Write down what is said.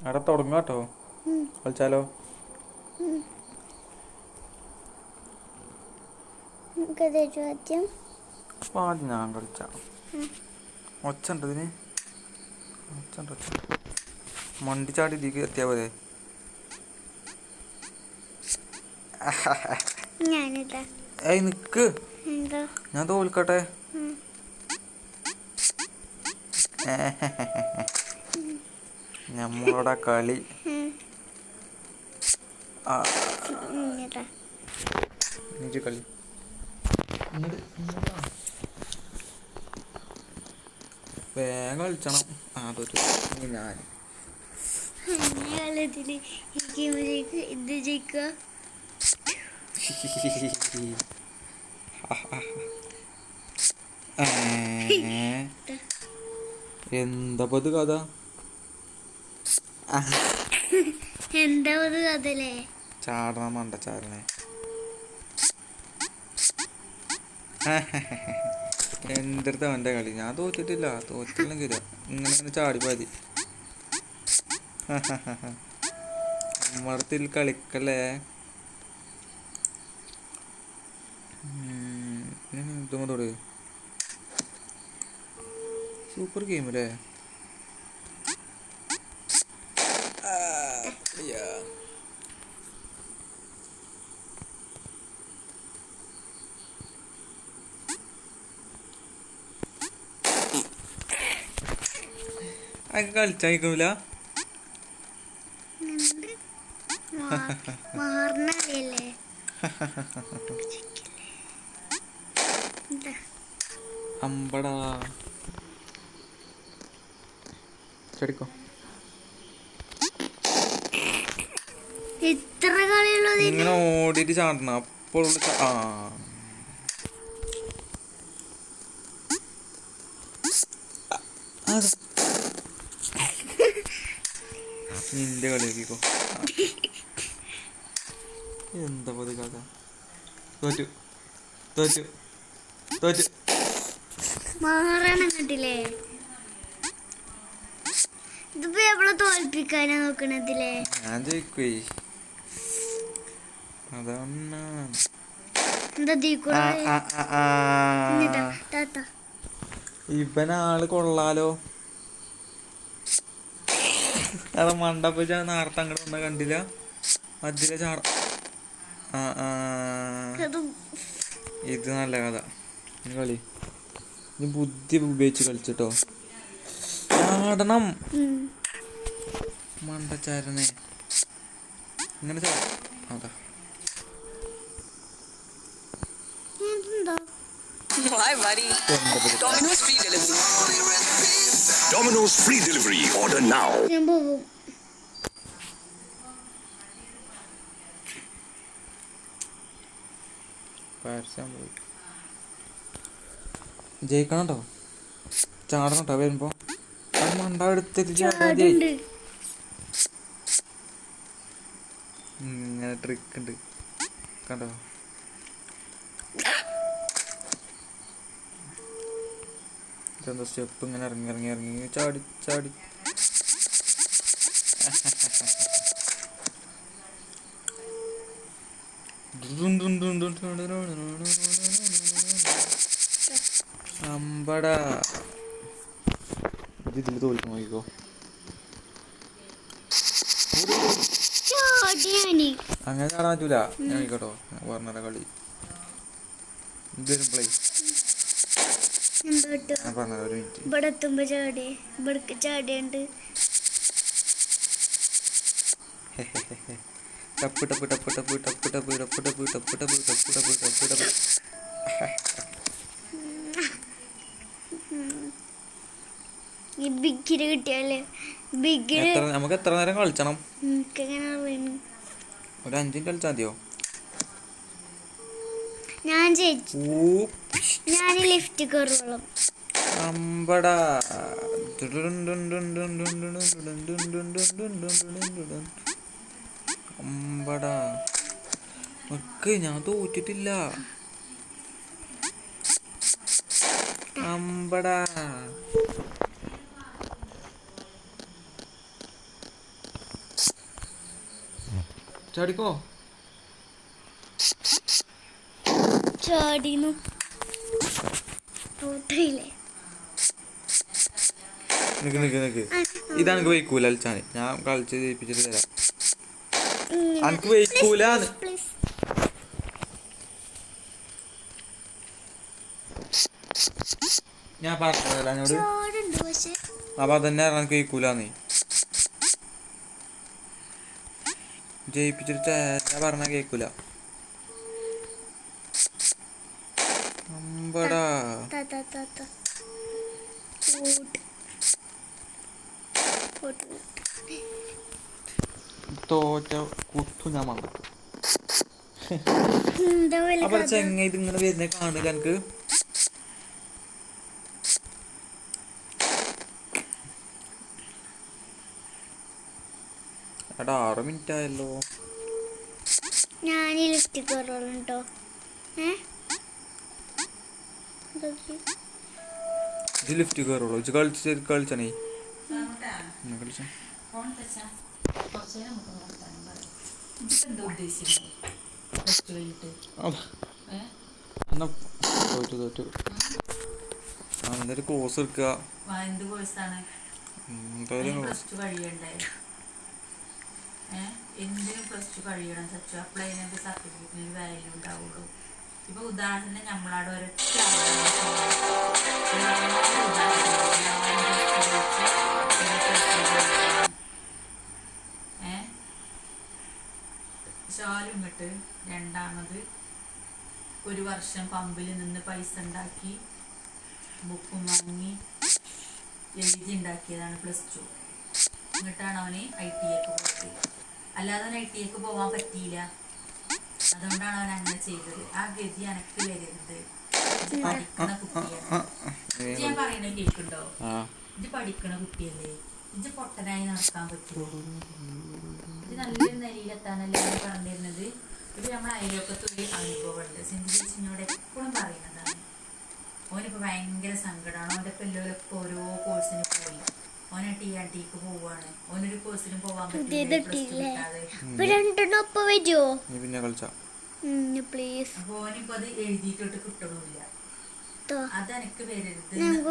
അവിടെ തുടങ്ങാം കേട്ടോ. കളിച്ചാലോ? ആദ്യം ഞാൻ കളിച്ച ഒച്ച ഉണ്ട് ഇതിന്. ഒച്ച ഉണ്ട്, ഒച്ച. മണ്ടി ചാടി ഇതിക്ക് എത്തിയാ പോലെ. ഏയ് നിക്ക്, ഞാൻ തോൽക്കട്ടെ. നമ്മളോടാ കളി. കളി വേഗം കളിച്ചണം. അതൊരു ഞാൻ എന്താ കഥ? എന്താ കഥല്ലേ? ചാടണം മണ്ട ചാടണേ. എൻ്റെ അടുത്ത് അവൻ്റെ കളി. ഞാൻ തോറ്റിട്ടില്ല. തോറ്റില്ലെങ്കിൽ ഇങ്ങനെ ചാടിപ്പോതി. നമ്മടത്തിൽ കളിക്കല്ലേ. ഇതുമതോട് സൂപ്പർ ഗെയിം അല്ലേ? അത് കളിച്ചായിക്കൂല. അമ്പടാ ചെടിക്കോ. ഇങ്ങനെ ഓടിയിട്ട് ചാടണം. അപ്പോൾ നിന്റെ കളി നോക്കിക്കോ. എന്താ പത് കഥ? തോറ്റു തോറ്റു തോറ്റു. മാറാണല്ലേ? ഇതിപ്പോ എവിടെ തോൽപ്പിക്കാനാ നോക്കണതില്ലേ? ഞാൻ ജയിക്കുവേ. അതാണ് ഇവനാള് കൊള്ളാലോ. അത് മണ്ടപ്പ നേരത്തെ അങ്ങോട്ട് വന്ന കണ്ടില്ല. അതിലെ ചാട. ഇത് നല്ല കഥ. കളി നീ ബുദ്ധി ഉപയോഗിച്ച് കളിച്ചിട്ടോ. ചാടണം മണ്ടച്ചാരനെ. ഇങ്ങനെ അതാ Domino's free delivery. Order now. ജയിക്കണം കേട്ടോ. ചാടണം കേട്ടോ. വരുമ്പോ മണ്ട എടുത്തിട്ട് ഇങ്ങനെ ട്രിക്ക് ഉണ്ട് കണ്ടോ. ഇതെന്താ സ്റ്റെപ്പ് ഇങ്ങനെ ഇറങ്ങി ഇറങ്ങി ഇറങ്ങി ചാടി ചാടി. അമ്പടാ ഇതിൽ തോൽക്കാൻ നോക്കിക്കോ. അങ്ങനെ ചാടാൻ പറ്റൂല. ഞാൻ നോക്കിക്കോട്ടോ. ഞാൻ പറഞ്ഞ കളി ഇതൊരു പ്ലേ. ഞാൻ പറഞ്ഞ ഒരു മിനിറ്റ്. ഇവിടെ എത്തുമ്പോ ചാടി ഇവിടേക്ക് ചാടിയുണ്ട്. ടപ്പ് ടപ്പ് ടപ്പ് ടപ്പ് ടപ്പ് ടപ്പ് ടപ്പ് ടപ്പ് ടപ്പ് ടപ്പ് ടപ്പ് ടപ്പ് ടപ്പ് ടപ്പ്. ഈ ബിഗിന് കിട്ടിയാലേ ബിഗിന് നമുക്ക് എത്ര നേരം കളിച്ചണം? ഒരു 5 മിനിറ്റ് കളിച്ചാൽ മതിയോ? ഞാൻ ജയിച്ചു. ഞാൻ ലിഫ്റ്റ് കയറുവോളം. അമ്പടാ അമ്പടാ ഒക്കെ ഞാൻ തോറ്റിട്ടില്ല. അമ്പടാ ചാടിക്കോ. ചാടിന്നു ഔട്ടായില്ലേ? നിക്ക് ഇതെനിക്ക് വയ്ക്കൂല കളിച്ചാന്. ഞാൻ കളിച്ച് ജയിപ്പിച്ചിട്ട് തരാം. എനിക്ക് വയ്ക്കൂലാന്ന്. പ്ലീസ് ഞാൻ പറഞ്ഞതല്ല എന്നോട്. ചാടുണ്ട് പക്ഷെ അപ്പൊ അതന്നെ എനിക്ക് വയ്ക്കൂലാന്ന്. ജയിപ്പിച്ചിട്ട് ഞാൻ പറഞ്ഞ കേക്കൂല. അമ്പടാ തോറ്റ കുത്തു ഞാൻ വന്നു. അപ്പൊ ചെങ്ങ ഇതിങ്ങനെ വരുന്ന കാണില്ല എനിക്ക്. എടാ 6 മിനിറ്റ് ആയല്ലോ. ഞാൻ ലിഫ്റ്റ് കയറുള്ളൂ കേട്ടോ. ഇത് ലിഫ്റ്റ് കയറുള്ളൂ. ഇത് കളിച്ചണേ കളിച്ച തോറ്റു. എന്നിട്ട് കോഴ്സ് എടുക്കുക. എന്തായാലും എന്തിനും +2 കഴിയണം. സച്ചു അപ്ലൈ ചെയ്യുന്ന സർട്ടിഫിക്കറ്റിന് വാല്യൂ ഉണ്ടാവുള്ളൂ. ഇപ്പൊ ഉദാഹരണത്തിന് നമ്മളവിടെ ഒരൊറ്റ ശാലും ഇങ്ങോട്ട് രണ്ടാമത് 1 വർഷം പമ്പിൽ നിന്ന് പൈസ ഉണ്ടാക്കി ബുക്കും വാങ്ങി എഴുതി ഉണ്ടാക്കിയതാണ് +2. എന്നിട്ടാണ് അവന് ITAക്ക് പോയത്. അല്ലാതെ അവന് ITAക്ക് പോകാൻ പറ്റിയില്ല. അതുകൊണ്ടാണ് അവൻ അങ്ങനെ ചെയ്തത്. ആ ഗതി എനക്ക് വരരുത്. ഇത് പഠിക്കണ കുട്ടിയാണ്. ഇത് ഞാൻ പറയണ കേൾക്കുണ്ടോ? ഇത് പഠിക്കണ കുട്ടിയല്ലേ. ഇത് പൊട്ടനായി നടക്കാൻ പറ്റുമോ? ഇത് നല്ലൊരു നിലയിലെത്താനല്ലേ അവന് പറഞ്ഞിരുന്നത്. ഇത് നമ്മുടെ അയൽവക്കത്ത് ഒരു അനുഭവമുണ്ട്. സിന്ധു ചേച്ചിനോട് എപ്പോഴും പറയുന്നതാണ്. ഓനിപ്പോൾ ഭയങ്കര സങ്കടമാണ്. അവൻ്റെ പിള്ളേരൊക്കെ ഓരോ കോഴ്സിന് പോയി. ഓനെ TRTക്ക് പോവാണ്. ഓനൊരു കോഴ്സിനും പോവാൻ പറ്റില്ല. അപ്പൊ ഓനിപ്പോ അത് എഴുതിയിട്ടോട്ട് കിട്ടണില്ല. അതെനിക്ക് വരരുത്.